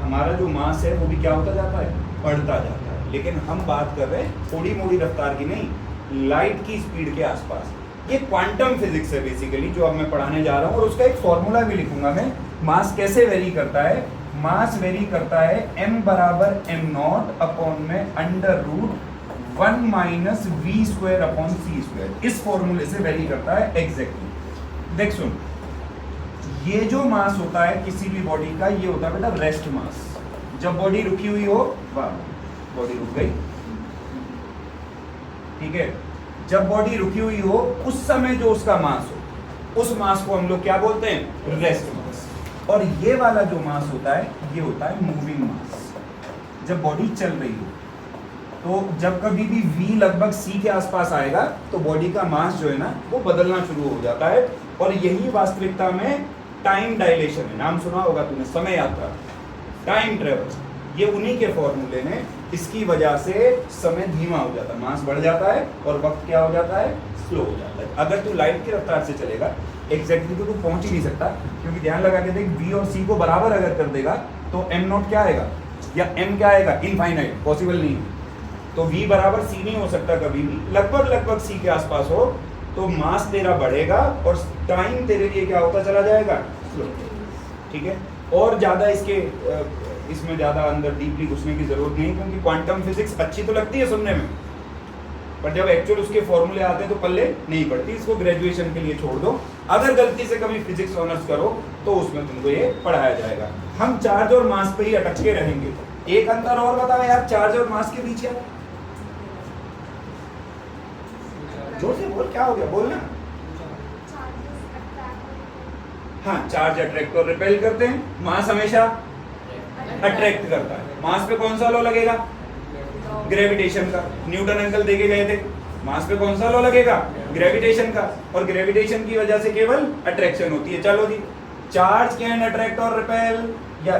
हमारा जो मास है वो भी क्या होता जाता है? बढ़ता जाता है। लेकिन हम बात कर रहे हैं थोड़ी मोड़ी रफ्तार की नहीं, लाइट की स्पीड के आसपास। ये क्वांटम फिजिक्स है बेसिकली, जो अब मैं पढ़ाने जा रहा हूँ, और उसका एक फॉर्मूला भी लिखूंगा मैं। मास कैसे वेरी करता है? मास वेरी करता है m बराबर m0 अपॉन में √1 माइनस v² अपॉन c²। इस फॉर्मूले से वेरी करता है एग्जैक्टली। देख सुन, ये जो मास होता है किसी भी बॉडी का, ये होता है बेटा रेस्ट मास। जब बॉडी रुकी हुई हो, वाह बॉडी रुक गई, ठीक है। जब बॉडी रुकी हुई हो उस समय जो उसका मास हो, उस मास को हम लोग क्या बोलते हैं? Rest mass. और ये वाला जो मास होता है, ये होता है मूविंग मास। जब बॉडी चल रही हो, तो जब कभी भी v लगभग c के आसपास आएगा, तो बॉडी का मास जो है ना वो बदलना शुरू हो जाता है। और यही वास्तविकता में टाइम डायलेशन है। नाम सुना होगा तूने, समय यात्रा, टाइम ट्रेवल। ये उन्हीं के फॉर्मूले ने, इसकी वजह से समय धीमा हो जाता है, मास बढ़ जाता है, और वक्त क्या हो जाता है? स्लो हो जाता है। अगर तू लाइट की रफ्तार से चलेगा, एग्जैक्टली तो तू पहुंच ही नहीं सकता, क्योंकि ध्यान लगा के देख, b और c को बराबर अगर कर देगा तो m0 क्या आएगा, या m क्या आएगा? इनफाइनाइट, पॉसिबल नहीं है। तो v बराबर c नहीं हो सकता कभी भी। लगभग c के आसपास हो तो मास तेरा बढ़ेगा और टाइम तेरे लिए क्या होता चला जाएगा? स्लो। ठीक है। और ज़्यादा इसमें ज़्यादा अंदर डीपली घुसने की जरूरत नहीं, क्योंकि क्वांटम फिजिक्स अच्छी तो लगती है सुनने में, पर जब एक्चुअल उसके फॉर्मूले आते हैं तो पल्ले नहीं पड़ती। इसको ग्रेजुएशन के लिए छोड़ दो। अगर गलती से कभी फिजिक्स ऑनर्स करो तो उसमें तुमको ये पढ़ाया जाएगा। हम चार्ज और मास पे ही अटक के रहेंगे। एक अंतर और बताओ यार, चार्ज और मास के बीच क्या? जोर से बोल, क्या हो गया? बोलना। हाँ, चार्ज अट्रैक्ट और रिपेल करते हैं, मास हमेशा अट्रैक्ट करता है। मास पे कौन सा लॉ लगेगा? ग्रेविटेशन का। न्यूटन अंकल देके गए थे, मास पे कौन सा लॉ लगेगा? ग्रेविटेशन का। और ग्रेविटेशन की वजह से केवल अट्रैक्शन होती है। चलो जी, चार्ज कैन अट्रैक्ट और रिपेल, या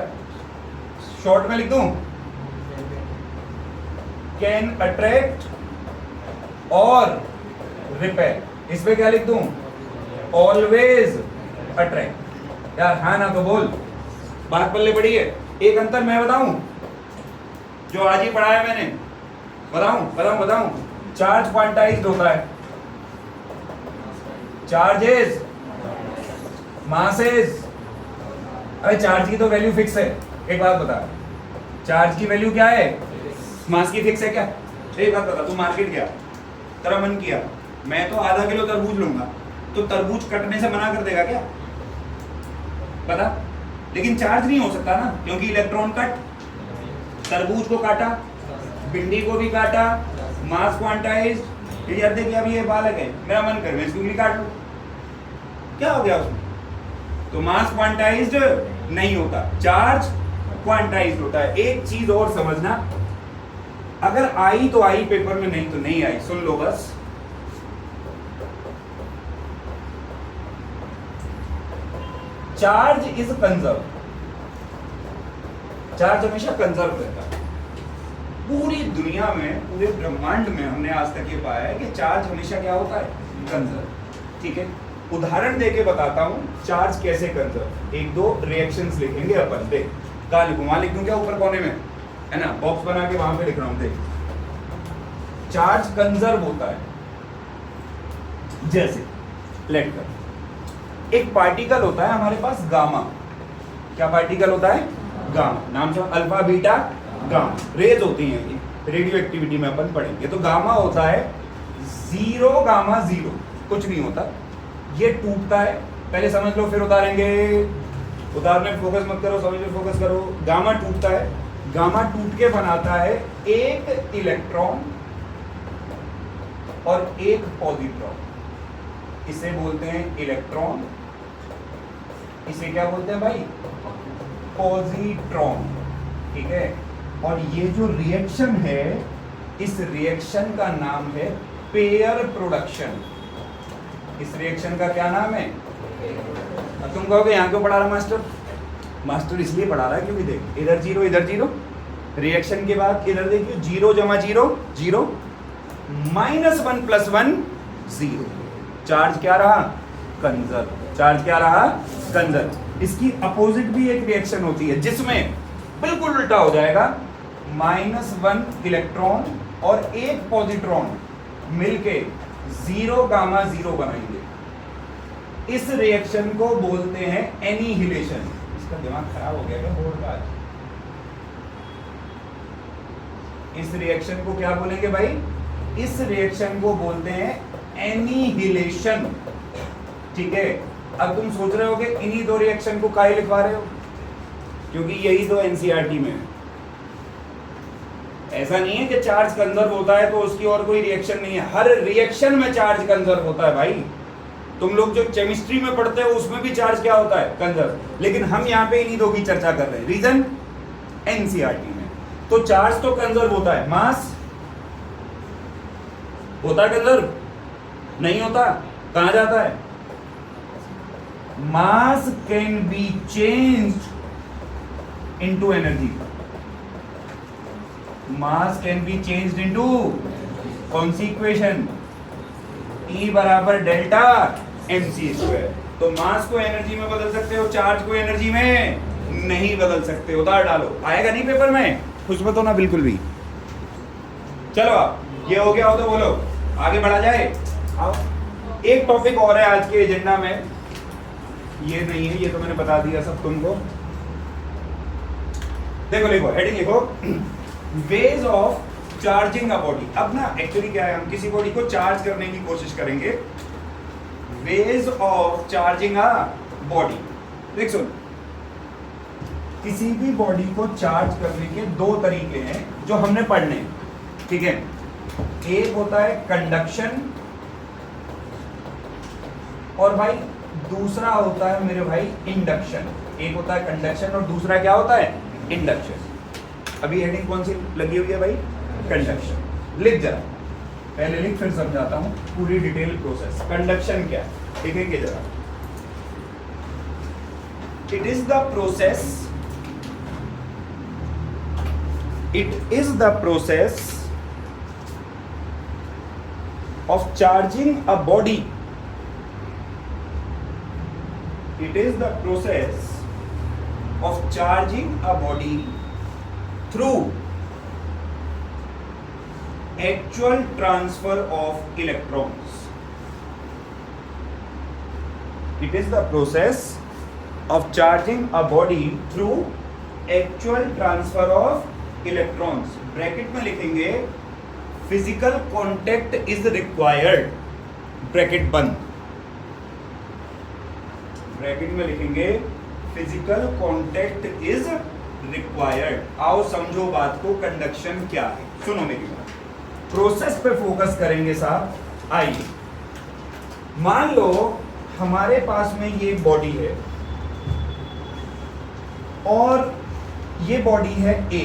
शॉर्ट में लिख दूं, कैन अट्रैक्ट और रिपेल। इस पे क्या लिख दूं? Always attract. यार हाँ ना तो बोल, बात पल्ले पड़ी है। एक अंतर मैं बताऊं, जो आज ही पढ़ाया मैंने, बताऊं। चार्ज क्वांटाइज्ड होता है, चार्जेस मासेस। अरे चार्ज की तो वैल्यू फिक्स है। एक बात बता, चार्ज की वैल्यू क्या है? मास की फिक्स है क्या? एक बात बता, तू मार्केट गया, तेरा मन किया मैं तो आधा किलो तरबूज लूंगा, तो तरबूज कटने से मना कर देगा क्या? पता। लेकिन चार्ज नहीं हो सकता ना, क्योंकि इलेक्ट्रॉन कट, तरबूज को काटा, भिंडी को भी काटा, मास क्वांटाइज्ड। यार देखिए अभी ये बालक है, मेरा मन कर मैं इसकी उंगली काट लूं, क्या हो गया उसमें? तो मास क्वांटाइज्ड नहीं होता, चार्ज क्वांटाइज्ड होता है। एक चीज और समझना, अगर आई तो आई पेपर में, नहीं तो नहीं आई। सुन लो बस, चार्ज इज कंजर्व, चार्ज हमेशा कंजर्व रहता है। पूरी दुनिया में, पूरे ब्रह्मांड में हमने आज तक ये पाया है कि चार्ज हमेशा क्या होता है, कंजर्व। ठीक है, उदाहरण देके बताता हूँ चार्ज कैसे कंजर्व। एक दो रिएक्शंस लिखेंगे अपन। देख कहाँ लिखूं, वहां लिख दूं क्या, ऊपर कोने में है ना, बॉक्स बना के वहां पे लिख रहा हूं। देख चार्ज कंजर्व होता है जैसे, लेट कर एक पार्टिकल होता है हमारे पास गामा। क्या पार्टिकल होता है, गामा। नाम सुना, अल्फा बीटा गामा रेज होती हैं, रेडियो एक्टिविटी में अपन पढ़ेंगे। तो गामा होता है 0 गामा 0, कुछ नहीं होता। ये टूटता है, पहले समझ लो फिर उतारेंगे। उतारने फोकस मत करो, समझ में फोकस करो। गामा टूटता है, गामा टूट के बनाता है एक इलेक्ट्रॉन और एक पॉजिट्रॉन। इसे बोलते हैं इलेक्ट्रॉन, इसे क्या बोलते हैं भाई, पॉजिट्रॉन। ठीक है, और ये जो रिएक्शन है, इस रिएक्शन का नाम है पेयर प्रोडक्शन। इस रिएक्शन का क्या नाम है, तुम कहोगे यहाँ क्यों पढ़ा रहा मास्टर? मास्टर इसलिए पढ़ा रहा है क्योंकि देख इधर 0 इधर 0, रिएक्शन के बाद इधर देखिए 0 जमा 0 0, -1 + 1 0। चार्ज क्या रहा, कंजर्व। चार्ज क्या रहा, कंजर्व। इसकी अपोजिट भी एक रिएक्शन होती है जिसमें बिल्कुल उल्टा हो जाएगा, -1 इलेक्ट्रॉन और एक पॉजिट्रॉन मिलके 0 गामा 0 बनाएंगे। इस रिएक्शन को बोलते हैं एनिहिलेशन। इसका दिमाग खराब हो गया क्या बोर्ड का? इस रिएक्शन को क्या बोलेंगे भाई, इस रिएक्शन को बोलते हैं एनिहिलेशन। ठीक है, अब तुम सोच रहे होगे इन्हीं दो रिएक्शन को काहे लिखवा रहे हो, क्योंकि यही दो एनसीईआरटी में है। ऐसा नहीं है कि चार्ज कंजर्व होता है तो उसकी और कोई रिएक्शन नहीं है, हर रिएक्शन में चार्ज कंजर्व होता है भाई। तुम लोग जो केमिस्ट्री में पढ़ते हो उसमें भी चार्ज क्या होता है, कंजर्व। लेकिन हम यहाँ पे इन्हीं दो की चर्चा कर रहे हैं, रीजन एनसीईआरटी में। तो चार्ज तो कंजर्व होता है, मास होता है कंजर्व, नहीं होता, कहां जाता है? मास can be changed into energy. Mass can be changed into कौन सी इक्वेशन, E बराबर डेल्टा mc²। तो मास को एनर्जी में बदल सकते हो, चार्ज को एनर्जी में नहीं बदल सकते। उतार डालो, आएगा नहीं पेपर में, खुश मत होना बिल्कुल भी। चलो ये हो गया हो तो बोलो, आगे बढ़ा जाए। आओ, एक टॉपिक और है आज के एजेंडा में, ये नहीं है, ये तो मैंने बता दिया सब तुमको। देखो लिखो, हेडिंग लिखो, ways of charging a body. अब ना एक्चुअली क्या है, हम किसी बॉडी को चार्ज करने की कोशिश करेंगे। Ways of charging a body, देख सुन, किसी भी बॉडी को चार्ज करने के दो तरीके हैं जो हमने पढ़ने हैं। ठीक है, एक होता है कंडक्शन और भाई दूसरा होता है मेरे भाई इंडक्शन। एक होता है कंडक्शन और दूसरा क्या होता है, इंडक्शन। अभी हेडिंग कौन सी लगी हुई है भाई, कंडक्शन। लिख जरा, पहले लिख फिर समझाता हूं पूरी डिटेल प्रोसेस। कंडक्शन क्या है लिखेंगे जरा। It is the process, it is the process of charging a body. It is the process of charging a body through actual transfer of electrons. It is the process of charging a body through actual transfer of electrons. Bracket में लिखेंगे physical contact is required, bracket बंद। Bracket में लिखेंगे physical contact is required। आओ समझो बात को, conduction क्या है, सुनो मेरी बात। प्रोसेस पे फोकस करेंगे साहब। आइए, मान लो हमारे पास में ये बॉडी है और ये बॉडी है ए।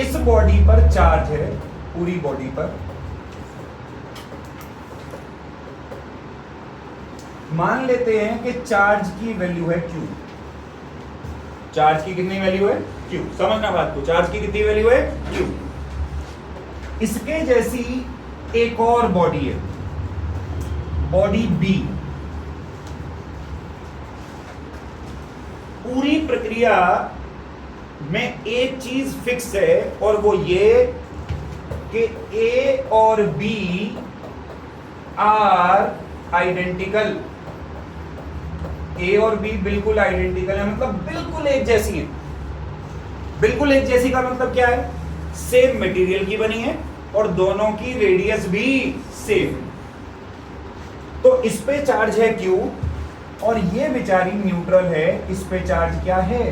इस बॉडी पर चार्ज है, पूरी बॉडी पर। मान लेते हैं कि चार्ज की वैल्यू है Q। चार्ज की कितनी वैल्यू है Q, समझना बात को, चार्ज की कितनी वैल्यू है Q। इसके जैसी एक और बॉडी है, बॉडी B। पूरी प्रक्रिया में एक चीज फिक्स है और वो ये कि A और B आर आइडेंटिकल। A और B बिल्कुल आइडेंटिकल है, मतलब बिल्कुल एक जैसी है। बिल्कुल एक जैसी का मतलब क्या है, सेम मटेरियल की बनी है और दोनों की रेडियस भी सेम। तो इस पे चार्ज है Q और ये बेचारी न्यूट्रल है, इस पे चार्ज क्या है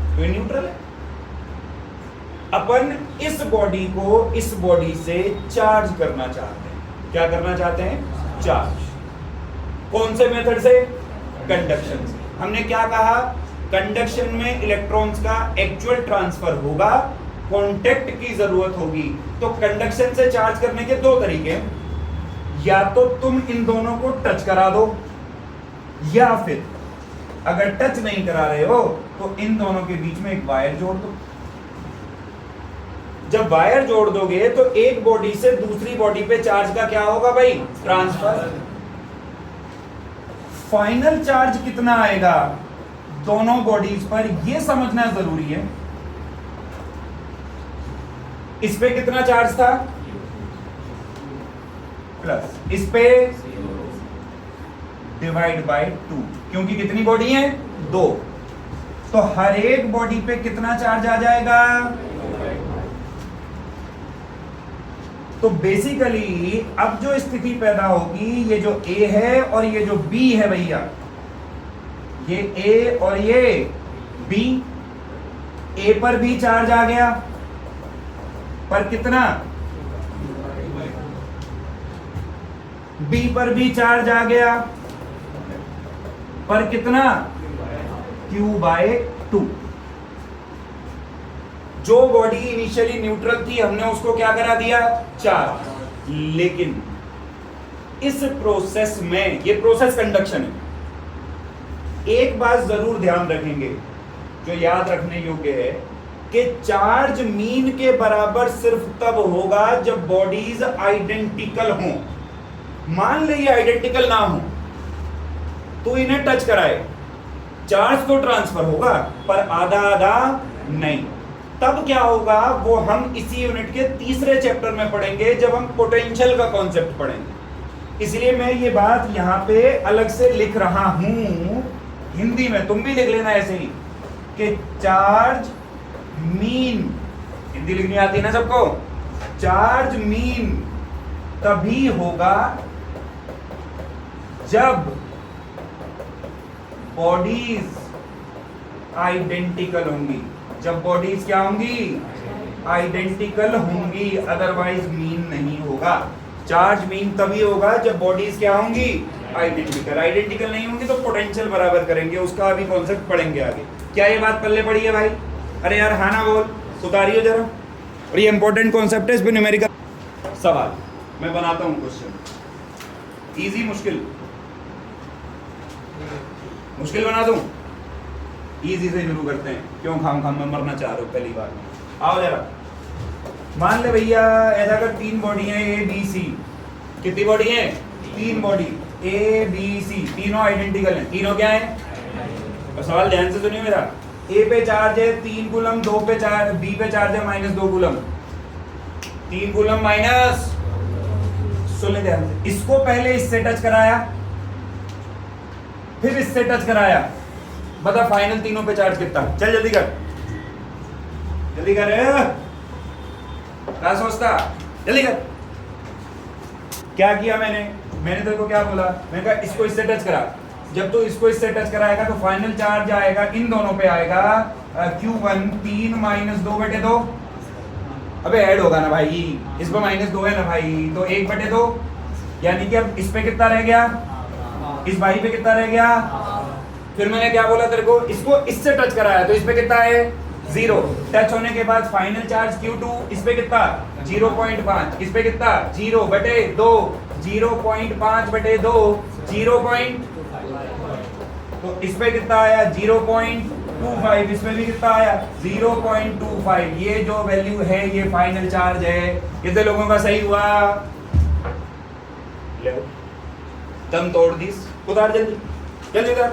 तो ये न्यूट्रल है। अपन इस बॉडी को इस बॉडी से चार्ज करना चाहते हैं। क्या करना चाहते हैं, चार्ज। कौन से मेथड से, कंडक्शन से। हमने क्या कहा, कंडक्शन में इलेक्ट्रॉन्स का एक्चुअल ट्रांसफर होगा, कांटेक्ट की जरूरत होगी। तो कंडक्शन से चार्ज करने के दो तरीके हैं, या तो तुम इन दोनों को टच करा दो, या फिर अगर टच नहीं करा रहे हो तो इन दोनों के बीच में एक वायर जोड़ दो। जब वायर जोड़ दोगे तो एक बॉडी से दूसरी बॉडी पे चार्ज का क्या होगा भाई, ट्रांसफर। फाइनल चार्ज कितना आएगा दोनों बॉडीज पर, यह समझना जरूरी है। इस पे कितना चार्ज था, प्लस, इस पे डिवाइड बाय 2, क्योंकि कितनी बॉडी है, 2। तो हर एक बॉडी पे कितना चार्ज आ जाएगा। तो बेसिकली अब जो स्थिति पैदा होगी, ये जो A है और ये जो B है भैया, ये A और ये B, A पर भी चार्ज आ गया, पर कितना, B पर भी चार्ज आ गया, पर कितना, Q/2। जो बॉडी इनिशियली न्यूट्रल थी हमने उसको क्या करा दिया, चार्ज। लेकिन इस प्रोसेस में, ये प्रोसेस कंडक्शन है, एक बात जरूर ध्यान रखेंगे जो याद रखने योग्य है कि चार्ज मीन के बराबर सिर्फ तब होगा जब बॉडीज आइडेंटिकल हों। मान ले ये आइडेंटिकल ना हो तो इन्हें टच कराए, चार्ज तो ट्रांसफर होगा पर आधा आधा नहीं। तब क्या होगा वो हम इसी यूनिट के तीसरे चैप्टर में पढ़ेंगे जब हम पोटेंशियल का कॉन्सेप्ट पढ़ेंगे। इसलिए मैं ये बात यहां पे अलग से लिख रहा हूं हिंदी में, तुम भी लिख लेना ऐसे ही कि चार्ज मीन, हिंदी लिखनी आती है ना सबको, चार्ज मीन तभी होगा जब बॉडीज आइडेंटिकल होंगी। जब बॉडीज क्या होंगी, आइडेंटिकल होंगी, अदरवाइज मीन नहीं होगा। चार्ज मीन तभी होगा जब बॉडीज क्या होंगी, आइडेंटिकल। आइडेंटिकल नहीं होंगी तो पोटेंशियल बराबर करेंगे, उसका अभी कॉन्सेप्ट पढ़ेंगे आगे। क्या ये बात पल्ले पड़ी है भाई, अरे यार हाँ ना बोल, उतारियो जरा। और ये इंपॉर्टेंट कॉन्सेप्ट है, इस पे न्यूमेरिकल सवाल मैं बनाता हूं क्वेश्चन, इजी मुश्किल, मुश्किल बना दूं, इजी से शुरू करते हैं। क्यों खाम खाम में मरना चाह रहे हो पहली बार में, आओ जरा। मान ले भैया ऐसा कर, 3 बॉडी है A B C। कितनी बॉडी है, 3 बॉडी A B C, तीनों आइडेंटिकल हैं। तीनों क्या हैं, तो सवाल ध्यान से सुनिए मेरा। A पे चार्ज है 3 कूलम, 2 पे चार्ज, B पे चार्ज है -2 कूलम, 3 कूलम माइनस। सुन ले ध्यान से, इसको पहले इससे टच कराया, फिर इससे टच कराया, बता फाइनल तीनों पे चार्ज कितना। चल जल्दी कर, जल्दी कर, क्या सोचता, जल्दी कर। क्या किया मैंने तेरे को क्या बोला, मैंने कहा इसको इससे टच करा। जब तू इसको इससे टच कराएगा तो फाइनल चार्ज आएगा इन दोनों पे आएगा Q1 3 -2/2। अबे ऐड होगा ना भाई, इस पे -2 है ना भाई, तो 1/2, यानी कि अब इस पे कितना रह गया, इस भाई पे कितना रह गया। फिर मैंने क्या बोला तेरे को, इसको इससे टच कराया तो इस पे कितना है 0। टच होने के बाद फाइनल चार्ज Q2, इस पे कितना 0.5, इस पे कितना 0/2, 0.5/2, 0. तो इस पे कितना आया 0.5। 0.25, इसमें भी कितना आया 0.25। ये जो वैल्यू है ये फाइनल चार्ज है। कितने लोगों का सही हुआ? दम तोड़ दिस, उतार जल्दी जल्दी उतार।